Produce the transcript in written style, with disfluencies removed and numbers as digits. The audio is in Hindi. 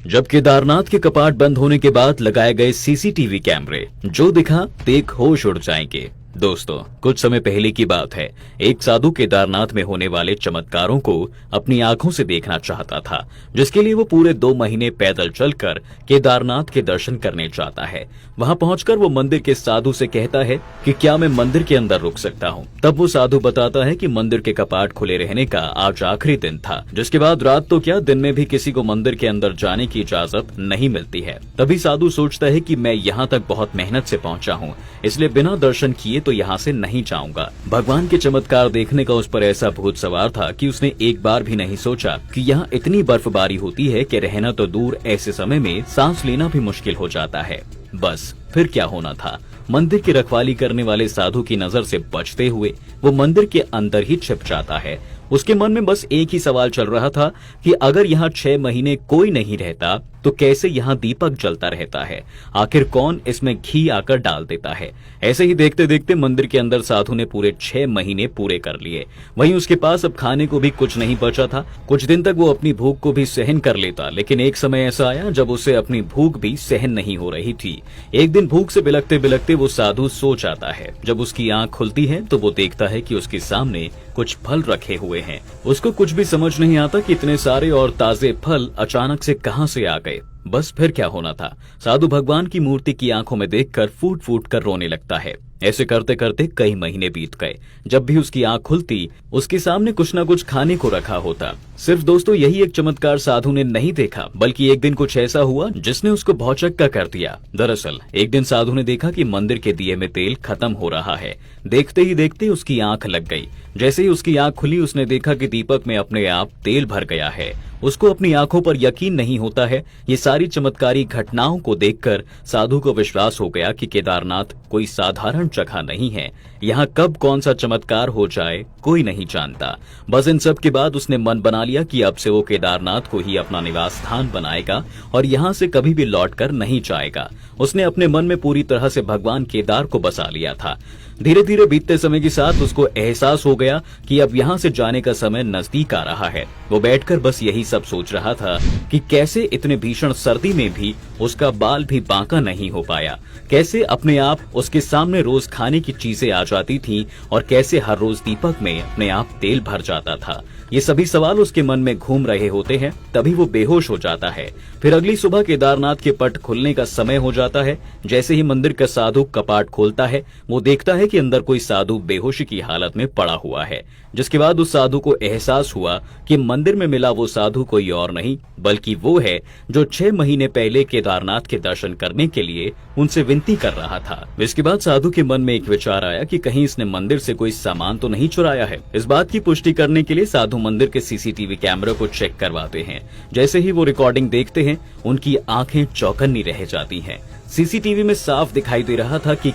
जब केदारनाथ के कपाट बंद होने के बाद लगाए गए सीसीटीवी कैमरे, जो दिखा देख होश उड़ जाएंगे। दोस्तों, कुछ समय पहले की बात है। एक साधु केदारनाथ में होने वाले चमत्कारों को अपनी आंखों से देखना चाहता था, जिसके लिए वो पूरे 2 महीने पैदल चलकर केदारनाथ के दर्शन करने जाता है। वहां पहुंचकर वो मंदिर के साधु से कहता है कि क्या मैं मंदिर के अंदर रुक सकता हूं। तब वो साधु बताता है कि मंदिर के कपाट खुले रहने का आज आखिरी दिन था, जिसके बाद रात तो क्या दिन में भी किसी को मंदिर के अंदर जाने की इजाजत नहीं मिलती है। तभी साधु सोचता है कि मैं यहाँ तक बहुत मेहनत से पहुंचा हूँ, इसलिए बिना दर्शन किए तो यहाँ से नहीं जाऊंगा। भगवान के चमत्कार देखने का उस पर ऐसा भूत सवार था कि उसने एक बार भी नहीं सोचा कि यहाँ इतनी बर्फबारी होती है कि रहना तो दूर, ऐसे समय में सांस लेना भी मुश्किल हो जाता है। बस फिर क्या होना था। मंदिर की रखवाली करने वाले साधु की नजर से बचते हुए वो मंदिर के अंदर ही छिप जाता है। उसके मन में बस एक ही सवाल चल रहा था कि अगर यहाँ 6 महीने कोई नहीं रहता तो कैसे यहाँ दीपक जलता रहता है। आखिर कौन इसमें घी आकर डाल देता है। ऐसे ही देखते देखते मंदिर के अंदर साधु ने पूरे 6 महीने पूरे कर लिए। वहीं उसके पास अब खाने को भी कुछ नहीं बचा था। कुछ दिन तक वो अपनी भूख को भी सहन कर लेता, लेकिन एक समय ऐसा आया जब उसे अपनी भूख भी सहन नहीं हो रही थी। एक दिन भूख से बिलखते बिलखते वो साधु सो जाता है। जब उसकी आंख खुलती है तो वो देखता है कि उसके सामने कुछ फल रखे हुए हैं। उसको कुछ भी समझ नहीं आता कि इतने सारे और ताजे फल अचानक से कहां से आ गए। बस फिर क्या होना था। साधु भगवान की मूर्ति की आंखों में देखकर फूट फूट कर रोने लगता है। ऐसे करते करते कई महीने बीत गए। जब भी उसकी आंख खुलती, उसके सामने कुछ न कुछ खाने को रखा होता। सिर्फ दोस्तों यही एक चमत्कार साधु ने नहीं देखा, बल्कि एक दिन कुछ ऐसा हुआ जिसने उसको भौचक्का कर दिया। दरअसल एक दिन साधु ने देखा कि मंदिर के दिए में तेल खत्म हो रहा है। देखते ही देखते उसकी आंख लग गई। जैसे ही उसकी आंख खुली, उसने देखा कि दीपक में अपने आप तेल भर गया है। उसको अपनी आंखों पर यकीन नहीं होता है। ये सारी चमत्कारी घटनाओं को देखकर साधु को विश्वास हो गया कि केदारनाथ कोई साधारण जगह नहीं है। यहाँ कब कौन सा चमत्कार हो जाए कोई नहीं जानता। बस इन सब के बाद उसने मन बना लिया कि अब से वो केदारनाथ को ही अपना निवास स्थान बनाएगा और यहाँ से कभी भी लौट कर नहीं जाएगा। उसने अपने मन में पूरी तरह से भगवान केदार को बसा लिया था। धीरे धीरे बीतते समय के साथ उसको एहसास हो गया कि अब यहाँ से जाने का समय नजदीक आ रहा है। वो बैठकर बस यही सब सोच रहा था कि कैसे इतने भीषण सर्दी में भी उसका बाल भी बांका नहीं हो पाया, कैसे अपने आप उसके सामने रोज खाने की चीजें आ जाती थीं और कैसे हर रोज दीपक में अपने आप तेल भर जाता था। ये सभी सवाल उसके मन में घूम रहे होते हैं। तभी वो बेहोश हो जाता है। फिर अगली सुबह केदारनाथ के पट खुलने का समय हो जाता है। जैसे ही मंदिर का साधु कपाट खोलता है, वो देखता है कि अंदर कोई साधु बेहोशी की हालत में पड़ा हुआ है। जिसके बाद उस साधु को एहसास हुआ कि मंदिर में मिला वो साधु कोई और नहीं बल्कि वो है जो 6 महीने पहले केदारनाथ के दर्शन करने के लिए उनसे विनती कर रहा था। इसके बाद साधु के मन में एक विचार आया कि कहीं इसने मंदिर से कोई सामान तो नहीं चुराया है। इस बात की पुष्टि करने के लिए साधु मंदिर के सीसीटीवी कैमरे को चेक करवाते हैं। जैसे ही वो रिकॉर्डिंग देखते हैं, उनकी आंखें चौकन्नी रह जाती हैं। सीसीटीवी में साफ दिखाई दे रहा था कि